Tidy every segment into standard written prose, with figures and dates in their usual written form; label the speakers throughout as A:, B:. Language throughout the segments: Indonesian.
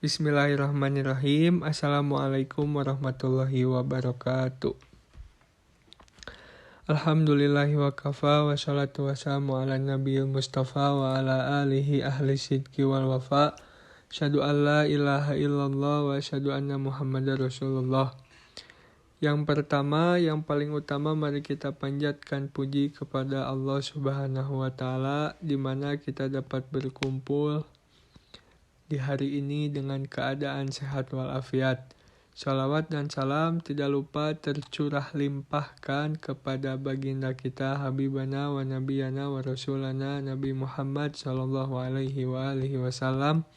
A: Bismillahirrahmanirrahim. Assalamualaikum warahmatullahi wabarakatuh. Alhamdulillahi wa kafa wa salatu wassalamu ala nabiyil mustafa wa ala alihi ahli sidqi wal wafa. Asyhadu an la ilaha illallah wa asyhadu anna muhammadar rasulullah. Yang pertama, yang paling utama, mari kita panjatkan puji kepada Allah Subhanahu wa taala di mana kita dapat berkumpul di hari ini dengan keadaan sehat walafiat. Salawat dan salam tidak lupa tercurah limpahkan kepada baginda kita Habibana wa Nabiyana wa Rasulana Nabi Muhammad sallallahu alaihi wasallam,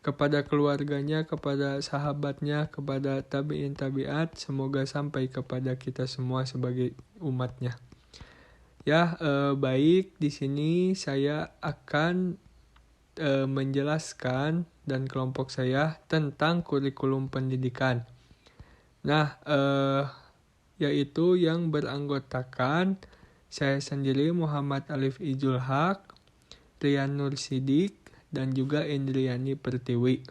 A: kepada keluarganya, kepada sahabatnya, kepada tabi'in tabi'at, semoga sampai kepada kita semua sebagai umatnya. Baik, di sini saya akan menjelaskan dan kelompok saya tentang kurikulum pendidikan. Yaitu yang beranggotakan saya sendiri Muhammad Alif Ijul Haq, Rian Nur Sidik, dan juga Indriani Pertiwi.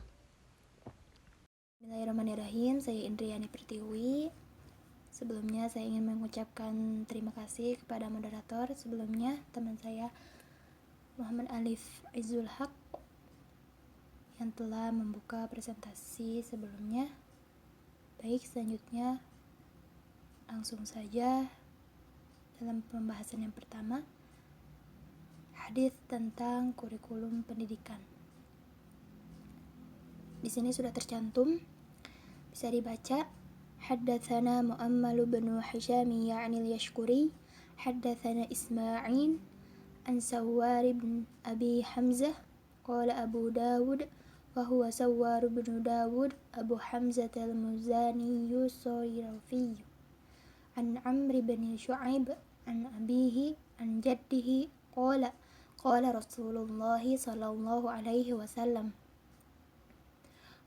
B: Bismillahirrahmanirrahim, saya Indriani Pertiwi. Sebelumnya saya ingin mengucapkan terima kasih kepada moderator sebelumnya, teman saya Muhammad Alif Ijul Haq yang telah membuka presentasi sebelumnya. Baik, selanjutnya langsung saja dalam pembahasan yang pertama, hadis tentang kurikulum pendidikan. Di sini sudah tercantum, bisa dibaca. Haddatsana Mu'ammal bin Hisham ya'ni al-Yashkuri, haddatsana Isma'il an Sawwar bin Abi Hamzah qala Abu Dawud wa huwa Sawwar bin Dawud Abu Hamzah al-Muzani Yusayrafi an Amr bin Shu'aib an abihi an jaddihi qala Rasulullah sallallahu alaihi wasallam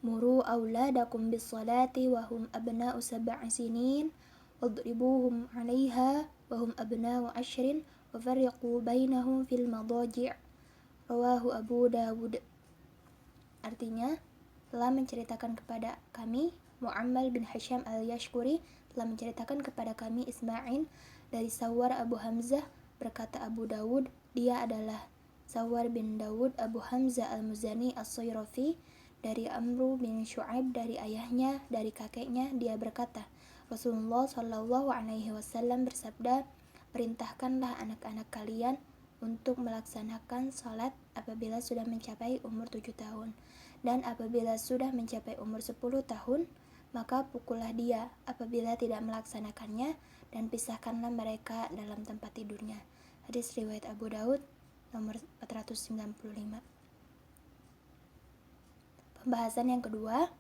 B: muru awladakum bis-salati wa hum abna'u 7 sinin wadribuhum 'alaiha wa hum abna'u 10 wa farriqu bainahum fil madaji'. Rawahu Abu Dawud. Artinya, telah menceritakan kepada kami Mu'ammal bin Hisham al-Yashkuri, telah menceritakan kepada kami Isma'il dari Sawwar Abu Hamzah, berkata Abu Dawud, dia adalah Sawwar bin Dawud Abu Hamzah al-Muzani as-Sayrafi, dari Amru bin Shu'aib, dari ayahnya, dari kakeknya, dia berkata, Rasulullah sallallahu alaihi wasallam bersabda, perintahkanlah anak-anak kalian untuk melaksanakan salat apabila sudah mencapai umur 7 tahun, dan apabila sudah mencapai umur 10 tahun, maka pukullah dia apabila tidak melaksanakannya, dan pisahkanlah mereka dalam tempat tidurnya. Hadis riwayat Abu Daud nomor 495. Pembahasan yang kedua,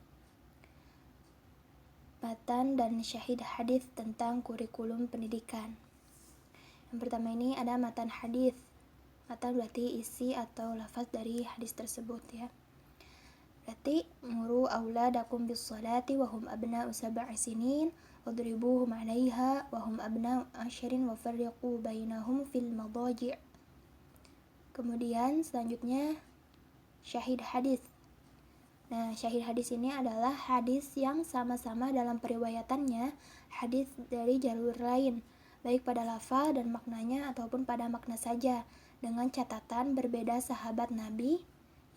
B: matan dan syahid hadis tentang kurikulum pendidikan. Yang pertama ini ada matan hadis. Matan berarti isi atau lafaz dari hadis tersebut ya. Berarti muru auladakum bis-salati wa hum abna'u 7 sinin wadribuhum 'alaiha wa hum abna'u 10 wa farriqu bainahum fil madaji'. Kemudian selanjutnya syahid hadis. Syahid hadis ini adalah hadis yang sama-sama dalam periwayatannya hadis dari jalur lain, baik pada lafaz dan maknanya ataupun pada makna saja, dengan catatan berbeda sahabat Nabi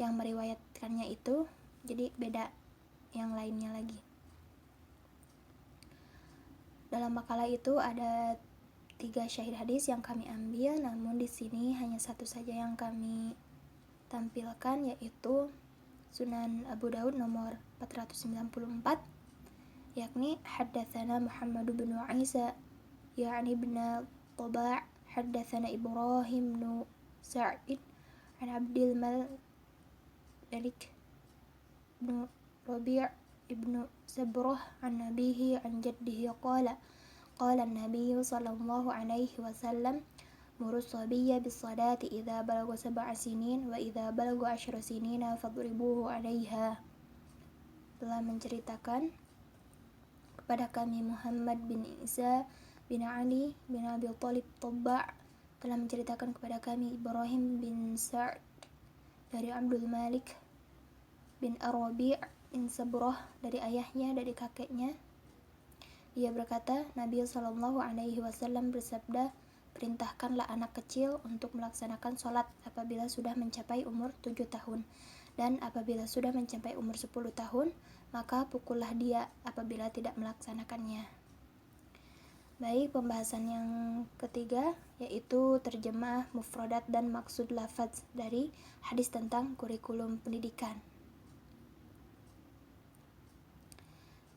B: yang meriwayatkannya itu, jadi beda yang lainnya lagi. Dalam makalah itu ada 3 syahid hadis yang kami ambil, namun di sini hanya satu saja yang kami tampilkan, yaitu Sunan Abu Daud nomor 494, yakni haddatsana Muhammad bin Isa ya'ni bin Taba' haddatsana Ibrahim bin Sa'id an Abdul Malik bin Rabi' ibn Sabrah an nabihi an jaddihi qala an-nabiy sallallahu alaihi wasallam muru sabiyya bis-salati idza balagha 7 sinin wa idza balagha 10 sinina fadribuhu 'alaiha. Telah menceritakan kepada kami Muhammad bin Isa bin Ali bin Abi Thalib Taba', telah menceritakan kepada kami Ibrahim bin Sa'd dari Abdul Malik bin Ar-Rabi' bin Sabrah dari ayahnya, dari kakeknya. Dia berkata, Nabi SAW bersabda, perintahkanlah anak kecil untuk melaksanakan sholat apabila sudah mencapai umur 7 tahun. Dan apabila sudah mencapai umur 10 tahun, maka pukullah dia apabila tidak melaksanakannya. Baik, pembahasan yang ketiga yaitu terjemah mufradat dan maksud lafaz dari hadis tentang kurikulum pendidikan.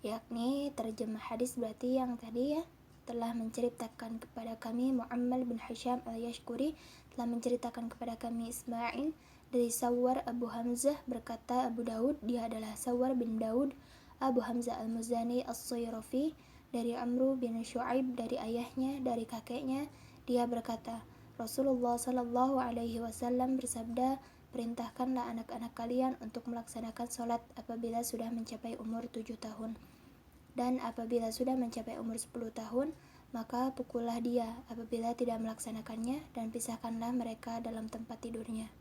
B: Yakni terjemah hadis berarti yang tadi ya, telah menceritakan kepada kami Mu'ammal bin Hisham al-Yashkuri, telah menceritakan kepada kami Ismail dari Sawar Abu Hamzah, berkata Abu Daud, dia adalah Sawar bin Daud Abu Hamzah al-Muzani as-Sayrafi, dari Amru bin Shu'aib dari ayahnya, dari kakeknya. Dia berkata, Rasulullah SAW bersabda, perintahkanlah anak-anak kalian untuk melaksanakan sholat apabila sudah mencapai umur 7 tahun. Dan apabila sudah mencapai umur 10 tahun, maka pukullah dia apabila tidak melaksanakannya, dan pisahkanlah mereka dalam tempat tidurnya.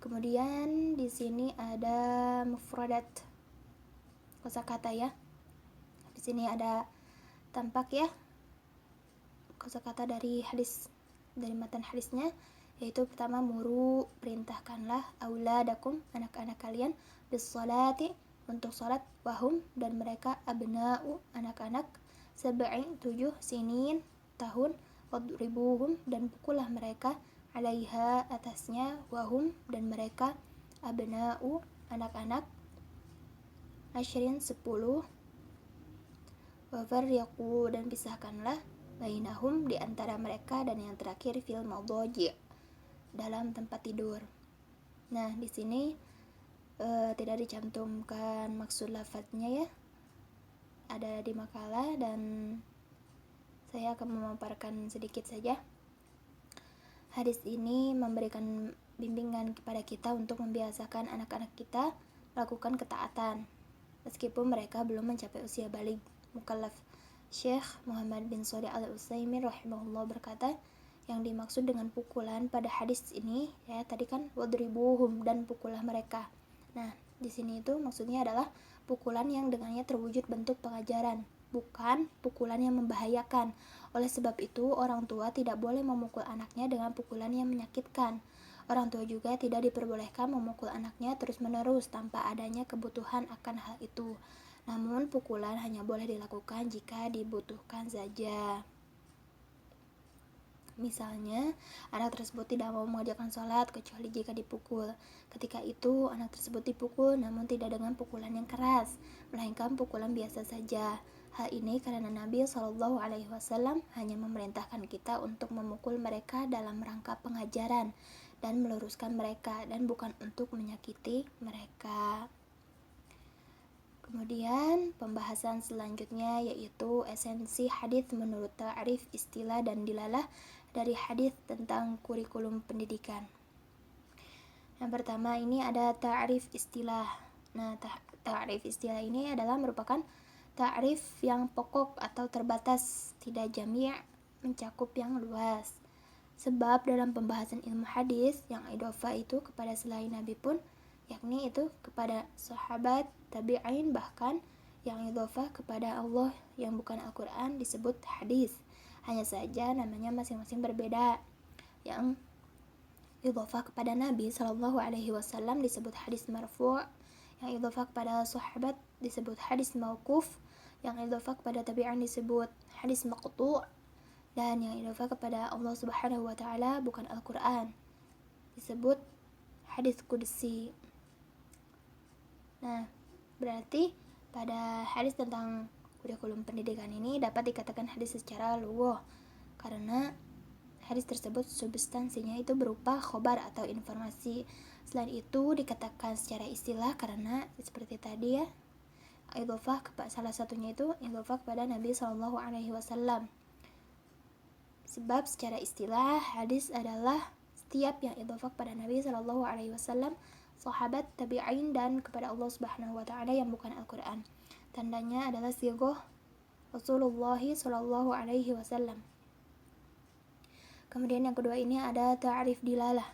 B: Kemudian di sini ada mufradat, kosakata ya. Di sini ada tampak ya kosakata dari hadis, dari matan hadisnya, yaitu pertama muru, perintahkanlah, auladakum, anak-anak kalian, bis-sholati, untuk sholat, wahum, dan mereka, abna'u, anak-anak, sab'in, 7, sinin, tahun, wadribuhum, dan pukullah mereka, alaiha, atasnya, wahum, dan mereka, abna'u, anak-anak, ashrin, 10, wafarriqu, dan pisahkanlah, bainahum, di antara mereka, dan yang terakhir fil madaji', dalam tempat tidur. Nah, di sini tidak dicantumkan maksud lafadznya ya, ada di makalah, dan saya akan memaparkan sedikit saja. Hadis ini memberikan bimbingan kepada kita untuk membiasakan anak-anak kita melakukan ketaatan meskipun mereka belum mencapai usia baligh mukallaf. Syekh Muhammad bin Shalih Al-Utsaimin rahimahullah berkata, yang dimaksud dengan pukulan pada hadis ini ya tadi kan wadribuhum, dan pukullah mereka. Nah, di sini itu maksudnya adalah pukulan yang dengannya terwujud bentuk pengajaran, bukan pukulan yang membahayakan. Oleh sebab itu, orang tua tidak boleh memukul anaknya dengan pukulan yang menyakitkan. Orang tua juga tidak diperbolehkan memukul anaknya terus-menerus tanpa adanya kebutuhan akan hal itu. Namun, pukulan hanya boleh dilakukan jika dibutuhkan saja. Misalnya, anak tersebut tidak mau mengerjakan sholat kecuali jika dipukul. Ketika itu, anak tersebut dipukul namun tidak dengan pukulan yang keras, melainkan pukulan biasa saja. Hal ini karena Nabi SAW hanya memerintahkan kita untuk memukul mereka dalam rangka pengajaran dan meluruskan mereka, dan bukan untuk menyakiti mereka. Kemudian pembahasan selanjutnya yaitu esensi hadis menurut ta'rif, istilah, dan dilalah dari hadis tentang kurikulum pendidikan. Yang pertama ini ada ta'rif istilah. Nah, ta'rif istilah ini adalah merupakan ta'rif yang pokok atau terbatas, tidak jami', mencakup yang luas. Sebab dalam pembahasan ilmu hadis, yang idhofah itu kepada selain Nabi pun, yakni itu kepada sahabat, tabi'in, bahkan yang idhofah kepada Allah yang bukan Al-Quran disebut hadis. Hanya saja namanya masing-masing berbeda. Yang idhofah kepada Nabi SAW disebut hadis marfu', yang idhofah kepada sahabat disebut hadis mauquf, yang idhofah kepada tabi'in disebut hadis maqtu', dan yang idhofah kepada Allah Subhanahu wa taala bukan Al-Quran disebut hadis qudsi. Nah, berarti pada hadis tentang kurikulum pendidikan ini dapat dikatakan hadis secara lughah, karena hadis tersebut substansinya itu berupa khobar atau informasi. Selain itu dikatakan secara istilah karena seperti tadi ya, idhofah kepada salah satunya itu idhofah kepada Nabi SAW. Sebab secara istilah hadis adalah setiap yang idhofah kepada Nabi SAW, sahabat, tabi'in, dan kepada Allah Subhanahu wa taala yang bukan Al-Qur'an. Tandanya adalah sighah Rasulullah SAW. Kemudian yang kedua ini ada ta'rif dilalah.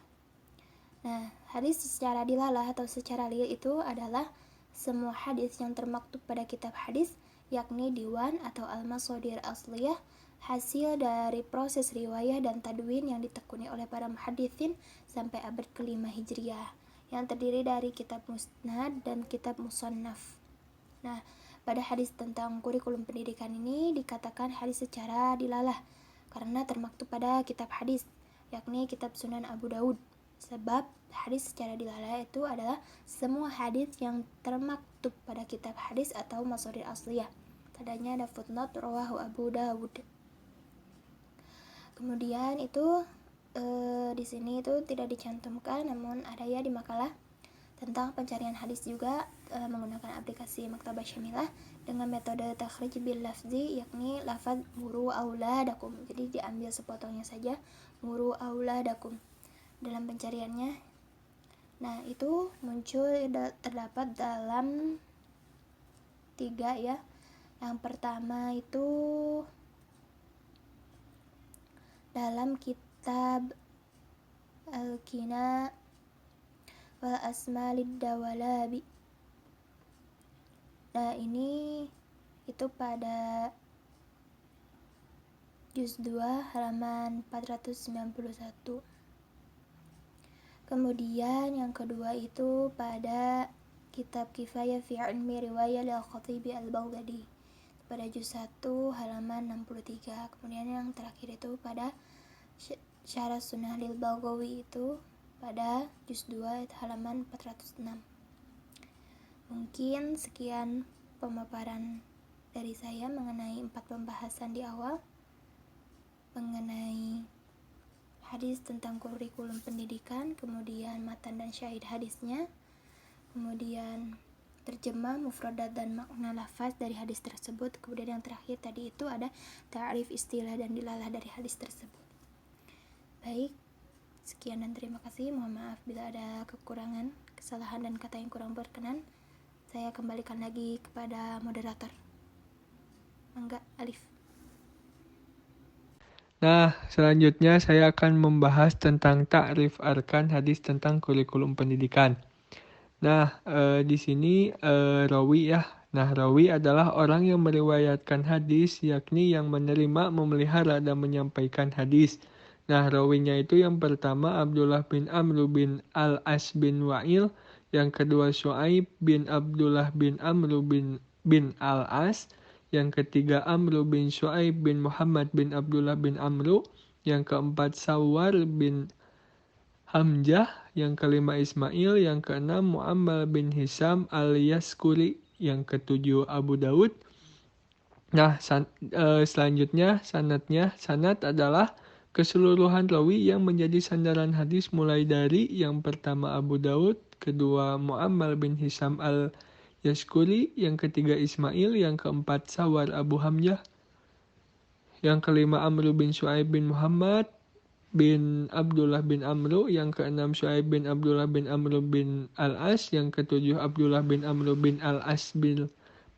B: Nah, hadis secara dilalah atau secara real itu adalah semua hadis yang termaktub pada kitab hadis, yakni diwan atau al-masadir asliyah, hasil dari proses riwayah dan tadwin yang ditekuni oleh para muhaditsin sampai abad ke-5 Hijriah, yang terdiri dari kitab musnad dan kitab musannaf. Nah, pada hadis tentang kurikulum pendidikan ini dikatakan hadis secara dilalah karena termaktub pada kitab hadis, yakni kitab Sunan Abu Daud. Sebab hadis secara dilalah itu adalah semua hadis yang termaktub pada kitab hadis atau masadir asliyah. Tadanya ada footnote rawahu Abu Dawud. Kemudian itu di sini itu tidak dicantumkan, namun ada ya di makalah tentang pencarian hadis juga menggunakan aplikasi Maktabah Syamilah dengan metode takhrij bil lafzi, yakni lafaz muru auladakum. Jadi diambil sepotongnya saja, muru auladakum dalam pencariannya. Nah, itu muncul terdapat dalam 3 ya. Yang pertama itu dalam kitab Al-Kina wal Asmalid Dawalabi. Nah, ini itu pada juz 2 halaman 491. Kemudian yang kedua itu pada kitab Kifayah fi Ilmi Riwayah al-Khatibi al-Baghdadi pada juz 1 halaman 63. Kemudian yang terakhir itu pada Syarah Sunnah lil Baghawi itu pada juz 2 halaman 406. Mungkin sekian pemaparan dari saya mengenai 4 pembahasan di awal mengenai hadis tentang kurikulum pendidikan, kemudian matan dan syahid hadisnya, kemudian terjemah, mufradat dan makna lafaz dari hadis tersebut, kemudian yang terakhir tadi itu ada ta'rif istilah dan dilalah dari hadis tersebut. Baik, sekian dan terima kasih. Mohon maaf bila ada kekurangan, kesalahan dan kata yang kurang berkenan. Saya kembalikan lagi kepada moderator. Mangga, Alif.
A: Nah, selanjutnya saya akan membahas tentang ta'rif arkan hadis tentang kurikulum pendidikan. Nah, di sini rawi ya. Nah, rawi adalah orang yang meriwayatkan hadis, yakni yang menerima, memelihara, dan menyampaikan hadis. Nah, rawinya itu yang pertama Abdullah bin Amr bin Al-As bin Wa'il, yang kedua Syuaib bin Abdullah bin Amr bin Al-As, yang ketiga Amr bin Syuaib bin Muhammad bin Abdullah bin Amr, yang keempat Sawar bin Hamzah, yang kelima Ismail, yang keenam Mu'ammal bin Hisam al-Yaskuri, yang ketujuh Abu Daud. Nah, selanjutnya sanad adalah keseluruhan rawi yang menjadi sandaran hadis mulai dari yang pertama Abu Daud, kedua Mu'ammal bin Hisam al-Yaskuri, yang ketiga Ismail, yang keempat Sawar Abu Hamzah, yang kelima Amr bin Syuaib bin Muhammad bin Abdullah bin Amr, yang keenam Syuaib bin Abdullah bin Amr bin Al-As, yang ketujuh Abdullah bin Amr bin Al-As bin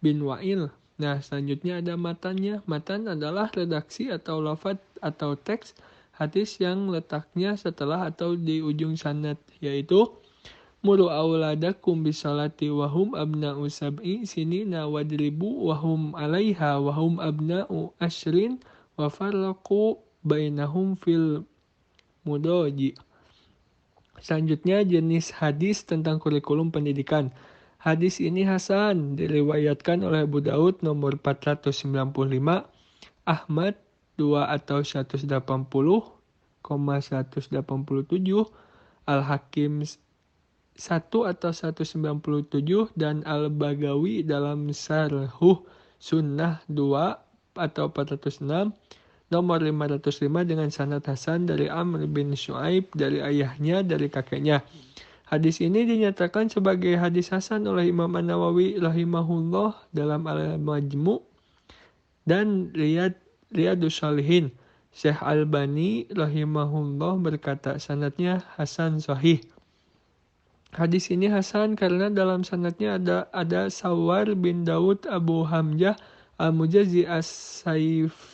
A: Wa'il. Nah, selanjutnya ada matannya. Matan adalah redaksi atau lafaz atau teks hadis yang letaknya setelah atau di ujung sanad, yaitu muru auladakum bisalati wahum abna'u sab'i sinina wadribu wahum alaiha wahum abna'u ashrin wa farraqu bainahum fil mudoji. Selanjutnya jenis hadis tentang kurikulum pendidikan. Hadis ini hasan, diriwayatkan oleh Abu Daud nomor 495, Ahmad 2 atau 180,187, Al-Hakim 1 atau 197, dan Al-Bagawi dalam Sarhuh Sunnah 2 atau 406, nomor 505 dengan sanad hasan dari Amr bin Syuaib dari ayahnya dari kakeknya. Hadis ini dinyatakan sebagai hadis hasan oleh Imam An-Nawawi rahimahullah dalam Al-Majmu' dan Riyadus Shalihin. Syekh Albani rahimahullah berkata sanadnya hasan sahih. Hadis ini hasan karena dalam sanadnya ada Sawar bin Daud Abu Hamzah Al-Mujazi As-Sairafi.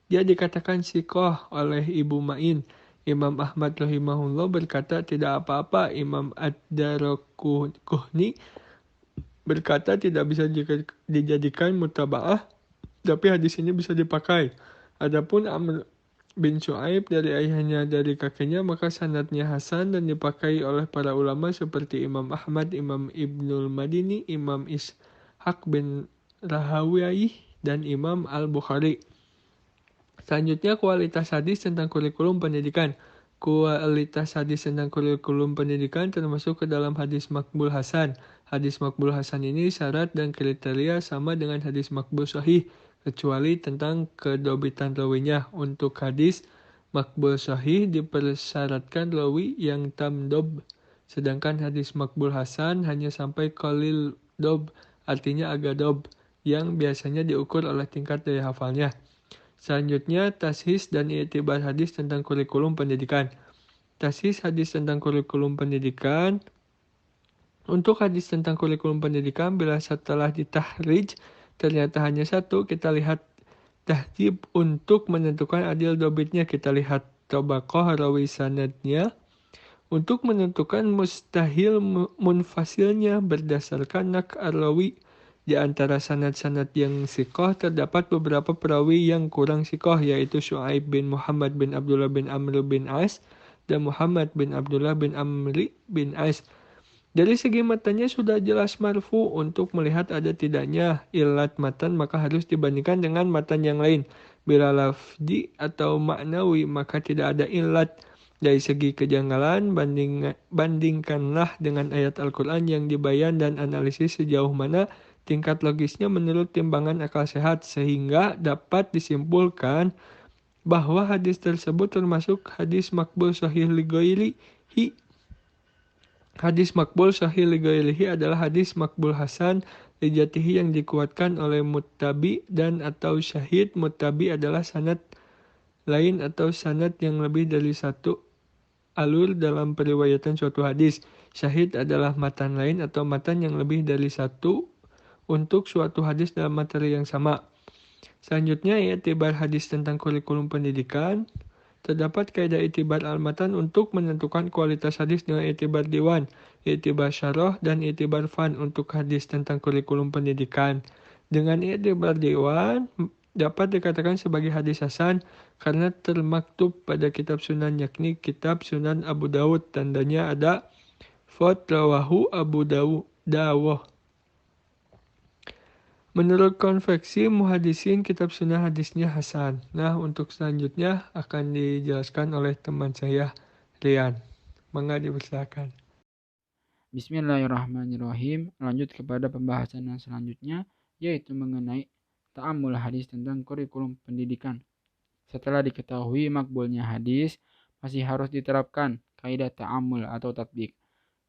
A: Dia dikatakan sikoh oleh Ibu Ma'in. Imam Ahmad rahimahullah berkata tidak apa-apa. Imam Ad-Daraqutni berkata tidak bisa dijadikan mutaba'ah, tapi hadis ini bisa dipakai. Adapun Amr bin Shu'aib dari ayahnya dari kakeknya, maka sanadnya hasan dan dipakai oleh para ulama seperti Imam Ahmad, Imam Ibnul Madini, Imam Ishaq bin Rahawiyah, dan Imam Al-Bukhari. Selanjutnya, kualitas hadis tentang kurikulum pendidikan. Kualitas hadis tentang kurikulum pendidikan termasuk ke dalam hadis makbul hasan. Hadis makbul hasan ini syarat dan kriteria sama dengan hadis makbul sahih, kecuali tentang kedobitan rawinya. Untuk hadis makbul sahih dipersyaratkan rawi yang tamdob, sedangkan hadis makbul hasan hanya sampai qalil dob, artinya agak dob, yang biasanya diukur oleh tingkat daya hafalnya. Selanjutnya, tashis dan i'tibar hadis tentang kurikulum pendidikan. Tashis hadis tentang kurikulum pendidikan. Untuk hadis tentang kurikulum pendidikan, bila setelah ditahrij ternyata hanya satu, kita lihat tahjib. Untuk menentukan adil dobitnya, kita lihat tabaqah rawi sanadnya. Untuk menentukan mustahil munfasilnya berdasarkan nak ar-rawi. Di antara sanad-sanad yang sikoh terdapat beberapa perawi yang kurang sikoh, yaitu Syu'aib bin Muhammad bin Abdullah bin Amr bin As dan Muhammad bin Abdullah bin Amri bin As. Dari segi matanya sudah jelas marfu. Untuk melihat ada tidaknya ilat matan, maka harus dibandingkan dengan matan yang lain. Bila lafzi atau maknawi, maka tidak ada ilat. Dari segi kejanggalan, bandingkanlah dengan ayat Al-Quran yang dibayan dan analisis sejauh mana tingkat logisnya menurut timbangan akal sehat, sehingga dapat disimpulkan bahwa hadis tersebut termasuk hadis makbul sahih li ghairihi. Hadis makbul sahih li ghairihi adalah hadis makbul hasan li jatihi yang dikuatkan oleh muttabi dan atau syahid. Muttabi adalah sanad lain atau sanad yang lebih dari satu alur dalam periwayatan suatu hadis. Syahid adalah matan lain atau matan yang lebih dari satu untuk suatu hadis dalam materi yang sama. Selanjutnya, i'tibar hadis tentang kurikulum pendidikan. Terdapat kaidah i'tibar al-matan untuk menentukan kualitas hadis dengan i'tibar diwan, i'tibar syarah, dan i'tibar fan untuk hadis tentang kurikulum pendidikan. Dengan i'tibar diwan dapat dikatakan sebagai hadis hasan karena termaktub pada kitab sunan, yakni kitab Sunan Abu Dawud. Tandanya ada fot rawahu Abu Dawud. Menurut konveksi muhadisin, kitab sunnah hadisnya hasan. Nah, untuk selanjutnya akan dijelaskan oleh teman saya, Rian. Mangga dipersilakan.
C: Bismillahirrahmanirrahim. Lanjut kepada pembahasan yang selanjutnya, yaitu mengenai ta'amul hadis tentang kurikulum pendidikan. Setelah diketahui makbulnya hadis, masih harus diterapkan kaidah ta'amul atau tatbik.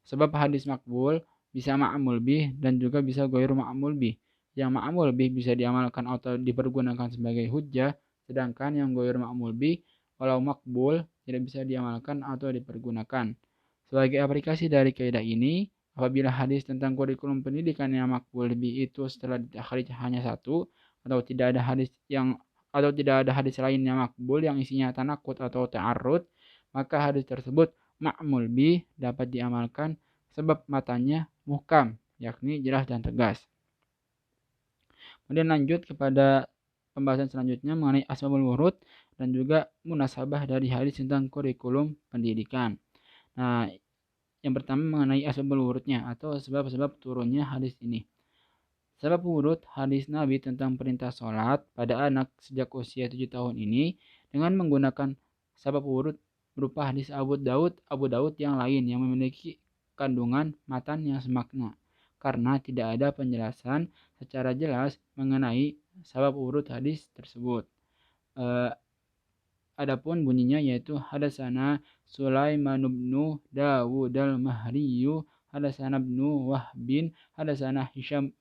C: Sebab hadis makbul bisa ma'amul bih dan juga bisa ghairu ma'amul bih. Yang ma'amul bih bisa diamalkan atau dipergunakan sebagai hujjah, sedangkan yang ghairu ma'amul bih walau makbul tidak bisa diamalkan atau dipergunakan. Sebagai aplikasi dari kaidah ini, apabila hadis tentang kurikulum pendidikan yang makbul bih itu setelah ditakhrij hanya satu, atau tidak ada hadis lain yang makbul yang isinya tanakut atau ta'arrud, maka hadis tersebut ma'mul bih dapat diamalkan sebab matanya muhkam, yakni jelas dan tegas. Kemudian lanjut kepada pembahasan selanjutnya mengenai asbabul wurud dan juga munasabah dari hadis tentang kurikulum pendidikan. Nah, yang pertama mengenai asbabul wurudnya atau sebab-sebab turunnya hadis ini. Sebab wurud hadis Nabi tentang perintah sholat pada anak sejak usia 7 tahun ini dengan menggunakan sebab wurud berupa hadis Abu Daud yang lain yang memiliki kandungan matan yang semakna, karena tidak ada penjelasan secara jelas mengenai sebab urut hadis tersebut. Adapun bunyinya yaitu hadasana Sulaiman bin Dawud al-Mahriyu, hadasana ibnu Wahbin, hadasana Hisham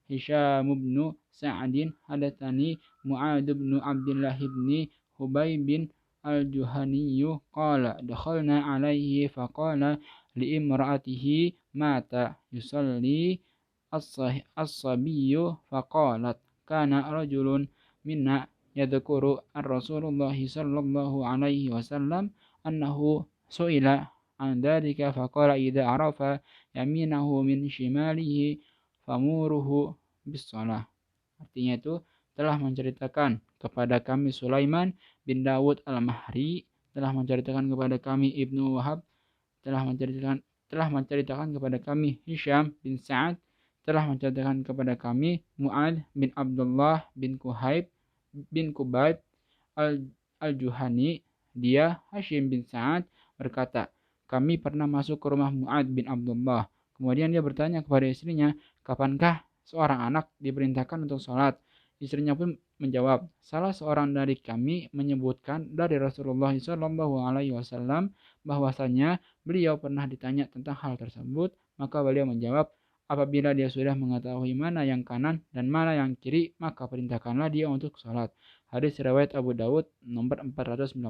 C: bin Sa'adin, hadasani Mu'ad bin Abdullah bin Hubay bin al-Juhaniyu qala dakhalna alaihi faqala liimra'atihi mata yusalli as-sabiyyu faqalat kana rajulun minna yadhkuru ar-Rasulullah sallallahu alaihi wasallam annahu su'ila an dzalika faqala idza arafa yaminahu min shimalihi famuruhu bis-shalah. Artinya itu telah menceritakan kepada kami Sulaiman bin Dawud al-Mahri, telah menceritakan kepada kami Ibnu Wahab, telah menceritakan kepada kami Hisham bin Sa'ad, telah menceritakan kepada kami Mu'ad bin Abdullah bin Kubayb al-Juhani. Dia, Hashim bin Sa'ad, berkata, kami pernah masuk ke rumah Mu'ad bin Abdullah. Kemudian dia bertanya kepada istrinya, kapankah seorang anak diperintahkan untuk sholat? Istrinya pun menjawab, salah seorang dari kami menyebutkan dari Rasulullah SAW bahwasanya beliau pernah ditanya tentang hal tersebut, maka beliau menjawab, apabila dia sudah mengetahui mana yang kanan dan mana yang kiri, maka perintahkanlah dia untuk sholat. Hadis riwayat Abu Dawud nomor 419.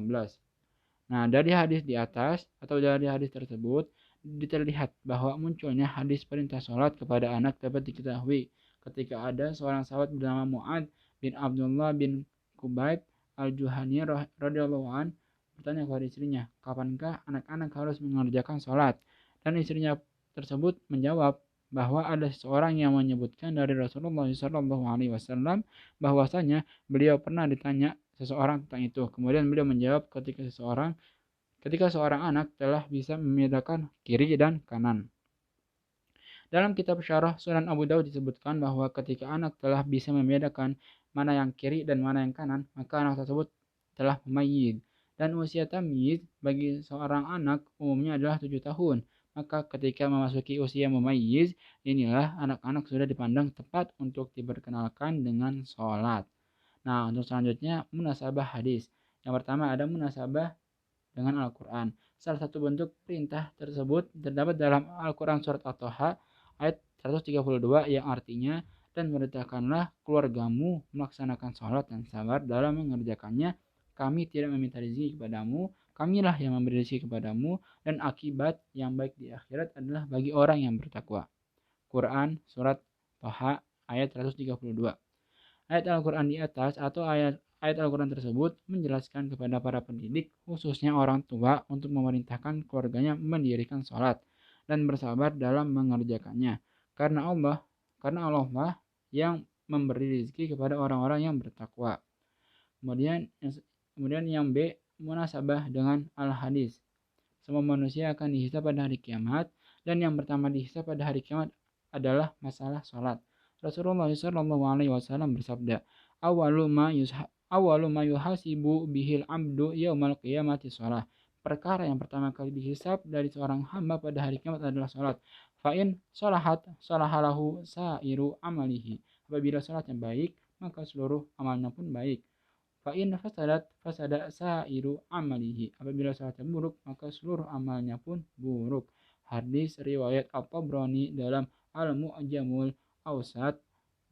C: Nah, dari hadis di atas atau dari hadis tersebut terlihat bahwa munculnya hadis perintah sholat kepada anak dapat diketahui ketika ada seorang sahabat bernama Mu'ad bin Abdullah bin Kubayb al-Juhani radhiyallahu an bertanya kepada istrinya, kapankah anak-anak harus mengerjakan sholat? Dan istrinya tersebut menjawab bahwa ada seseorang yang menyebutkan dari Rasulullah SAW bahwasanya beliau pernah ditanya seseorang tentang itu. Kemudian beliau menjawab ketika seorang anak telah bisa membedakan kiri dan kanan. Dalam kitab Syarah Sunan Abu Dawud disebutkan bahwa ketika anak telah bisa membedakan mana yang kiri dan mana yang kanan, maka anak tersebut telah mumayyiz. Dan usia tamyiz bagi seorang anak umumnya adalah 7 tahun. Maka ketika memasuki usia mumayyiz, inilah anak-anak sudah dipandang tepat untuk diperkenalkan dengan sholat. Nah, untuk selanjutnya munasabah hadis. Yang pertama ada munasabah dengan Al-Quran. Salah satu bentuk perintah tersebut terdapat dalam Al-Quran surat At-Taha ayat 132 yang artinya, dan perintahkanlah keluargamu melaksanakan sholat dan sabar dalam mengerjakannya. Kami tidak meminta rezeki kepadamu, kamilah yang memberi rezeki kepadamu, dan akibat yang baik di akhirat adalah bagi orang yang bertakwa. Quran surat Taha ayat 132. Ayat Al-Quran di atas atau ayat Al-Quran tersebut menjelaskan kepada para pendidik, khususnya orang tua, untuk memerintahkan keluarganya mendirikan sholat dan bersabar dalam mengerjakannya. Karena Allah lah yang memberi rezeki kepada orang-orang yang bertakwa. Kemudian yang B, munasabah dengan al-hadis. Semua manusia akan dihisab pada hari kiamat, dan yang pertama dihisab pada hari kiamat adalah masalah sholat. Rasulullah SAW bersabda, awalu ma yuhasibu bihil abdu yaumal qiyamati sholat. Perkara yang pertama kali dihisab dari seorang hamba pada hari kiamat adalah sholat. Fa'in sholahat sholahalahu sa'iru amalihi. Apabila sholatnya baik, maka seluruh amalnya pun baik. Fa'in fasada sa'iru amalihi. Apabila sholatnya buruk, maka seluruh amalnya pun buruk. Hadis riwayat At-Tabrani dalam Al-Mu'jamul Awsat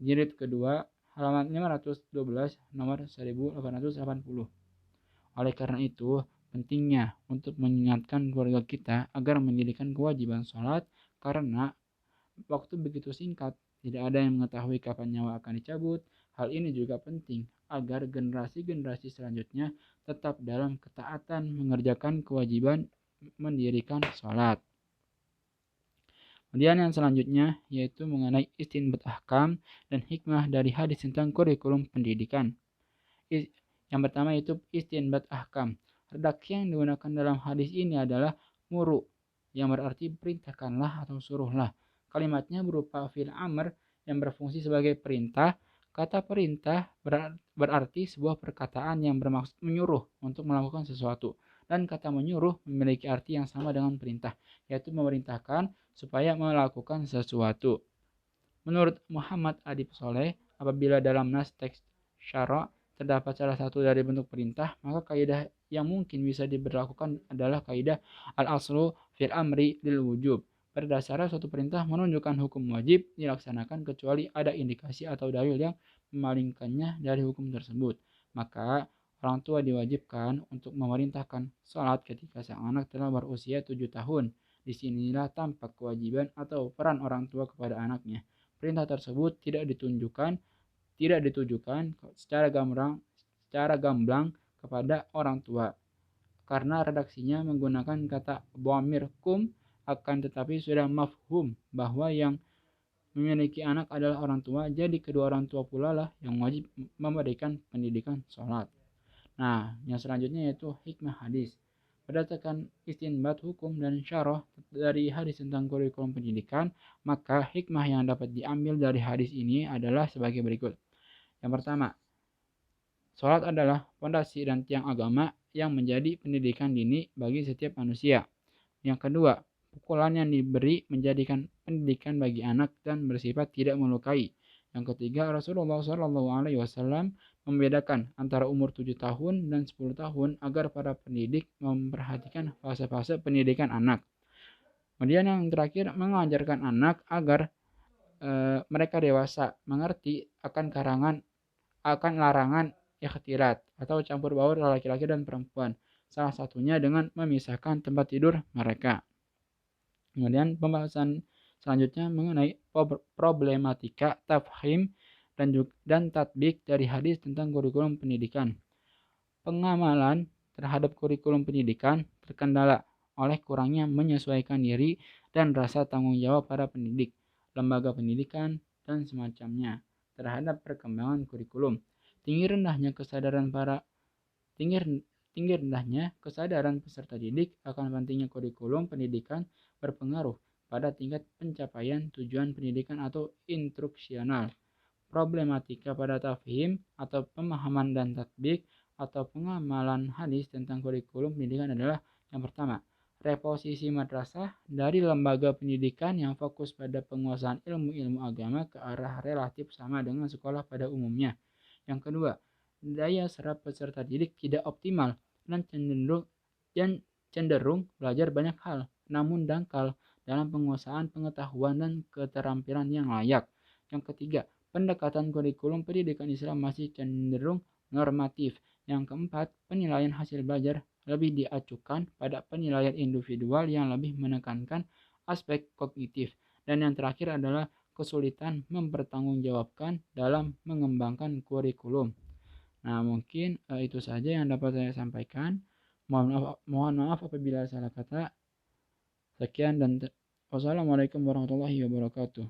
C: jilid kedua halaman 512 nomor 1880. Oleh karena itu, pentingnya untuk mengingatkan keluarga kita agar mendirikan kewajiban sholat, karena waktu begitu singkat, tidak ada yang mengetahui kapan nyawa akan dicabut. Hal ini juga penting agar generasi-generasi selanjutnya tetap dalam ketaatan mengerjakan kewajiban mendirikan sholat. Kemudian yang selanjutnya yaitu mengenai istinbat ahkam dan hikmah dari hadis tentang kurikulum pendidikan. Yang pertama yaitu istinbat ahkam. Redaksi yang digunakan dalam hadis ini adalah muru, yang berarti perintahkanlah atau suruhlah. Kalimatnya berupa fi'il amr yang berfungsi sebagai perintah. Kata perintah berarti sebuah perkataan yang bermaksud menyuruh untuk melakukan sesuatu. Dan kata menyuruh memiliki arti yang sama dengan perintah, yaitu memerintahkan supaya melakukan sesuatu. Menurut Muhammad Adib Soleh, apabila dalam nas teks syara terdapat salah satu dari bentuk perintah, maka kaidah yang mungkin bisa diberlakukan adalah kaidah al-aslu fil amri lil wujub. Pada dasarnya suatu perintah menunjukkan hukum wajib dilaksanakan kecuali ada indikasi atau dalil yang memalingkannya dari hukum tersebut. Maka orang tua diwajibkan untuk memerintahkan sholat ketika sang anak telah berusia 7 tahun. Disinilah tampak kewajiban atau peran orang tua kepada anaknya. Perintah tersebut tidak ditujukan secara secara gamblang kepada orang tua. Karena redaksinya menggunakan kata dhamir kum, akan tetapi sudah mafhum bahwa yang memiliki anak adalah orang tua, jadi kedua orang tua pula lah yang wajib memberikan pendidikan sholat. Nah, yang selanjutnya yaitu hikmah hadis. Berdasarkan istinbat hukum dan syarah dari hadis tentang kurikulum pendidikan, maka hikmah yang dapat diambil dari hadis ini adalah sebagai berikut. Yang pertama, sholat adalah fondasi dan tiang agama yang menjadi pendidikan dini bagi setiap manusia. Yang kedua, pukulan yang diberi menjadikan pendidikan bagi anak dan bersifat tidak melukai. Yang ketiga, Rasulullah SAW membedakan antara umur 7 tahun dan 10 tahun agar para pendidik memperhatikan fase-fase pendidikan anak. Kemudian yang terakhir, mengajarkan anak agar mereka dewasa mengerti akan larangan ikhtilat atau campur baur laki-laki dan perempuan. Salah satunya dengan memisahkan tempat tidur mereka. Kemudian pembahasan selanjutnya mengenai problematika tafhim dan tatbik dari hadis tentang kurikulum pendidikan. Pengamalan terhadap kurikulum pendidikan terkendala oleh kurangnya menyesuaikan diri dan rasa tanggung jawab para pendidik, lembaga pendidikan, dan semacamnya terhadap perkembangan kurikulum. Tinggi rendahnya kesadaran peserta didik akan pentingnya kurikulum pendidikan berpengaruh pada tingkat pencapaian tujuan pendidikan atau instruksional. Problematika pada tafhim atau pemahaman dan tatbik atau pengamalan hadis tentang kurikulum pendidikan adalah yang pertama, reposisi madrasah dari lembaga pendidikan yang fokus pada penguasaan ilmu-ilmu agama ke arah relatif sama dengan sekolah pada umumnya. Yang kedua, daya serap peserta didik tidak optimal dan cenderung belajar banyak hal, namun dangkal dalam penguasaan pengetahuan dan keterampilan yang layak. Yang ketiga, pendekatan kurikulum pendidikan Islam masih cenderung normatif. Yang keempat, penilaian hasil belajar lebih diacukan pada penilaian individual yang lebih menekankan aspek kognitif. Dan yang terakhir adalah kesulitan mempertanggungjawabkan dalam mengembangkan kurikulum. Nah, mungkin itu saja yang dapat saya sampaikan. Mohon maaf apabila salah kata. Sekian dan wassalamualaikum warahmatullahi wabarakatuh.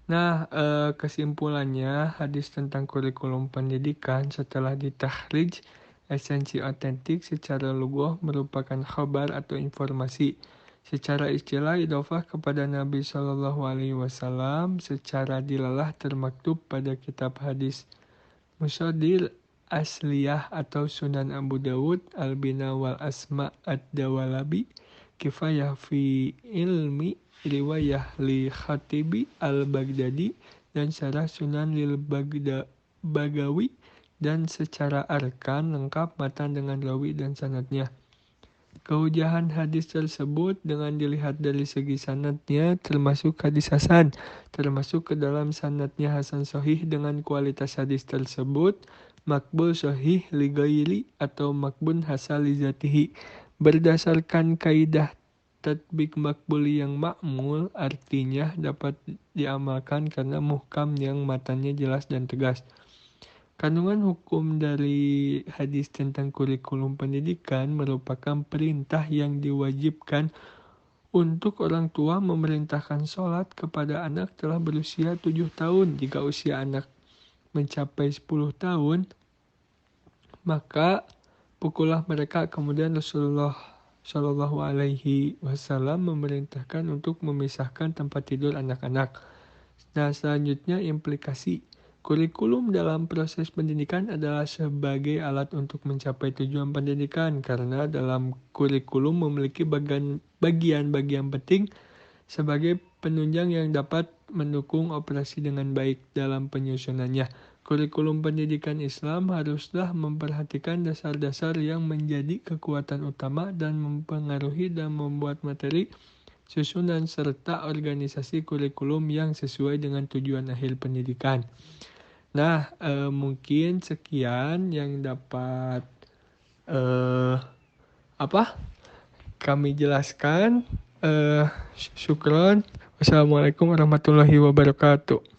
A: Nah, kesimpulannya hadis tentang kurikulum pendidikan setelah ditakhrij esensi otentik secara lughah merupakan khabar atau informasi. Secara istilah idhofah kepada Nabi Shallallahu Alaihi Wasallam secara dilalah termaktub pada kitab hadis Musadir Asliyah atau Sunan Abu Dawud Al-Bina wal Asma Ad-Dawalabi Kifayah fi ilmi riwayah li Khatibi Al-Baghdadi dan Syarah Sunan lil Bagawi dan secara arkan lengkap matan dengan rawi dan sanadnya. Kehujahan hadis tersebut dengan dilihat dari segi sanadnya termasuk hadis hasan, termasuk ke dalam sanadnya hasan sahih dengan kualitas hadis tersebut makbul sahih li ghairi atau makbun hasan li zatihi. Berdasarkan kaidah tatbik makbul yang makmul artinya dapat diamalkan karena muhkam yang matanya jelas dan tegas. Kandungan hukum dari hadis tentang kurikulum pendidikan merupakan perintah yang diwajibkan untuk orang tua memerintahkan sholat kepada anak telah berusia 7 tahun. Jika usia anak mencapai 10 tahun, maka pukullah mereka. Kemudian Rasulullah Shallallahu Alaihi Wasallam memerintahkan untuk memisahkan tempat tidur anak-anak. Nah, selanjutnya implikasi. Kurikulum dalam proses pendidikan adalah sebagai alat untuk mencapai tujuan pendidikan karena dalam kurikulum memiliki bagian-bagian penting sebagai penunjang yang dapat mendukung operasi dengan baik dalam penyusunannya. Kurikulum pendidikan Islam haruslah memperhatikan dasar-dasar yang menjadi kekuatan utama dan mempengaruhi dan membuat materi susunan serta organisasi kurikulum yang sesuai dengan tujuan akhir pendidikan. Nah, mungkin sekian yang dapat kami jelaskan. Syukron. Wassalamualaikum warahmatullahi wabarakatuh.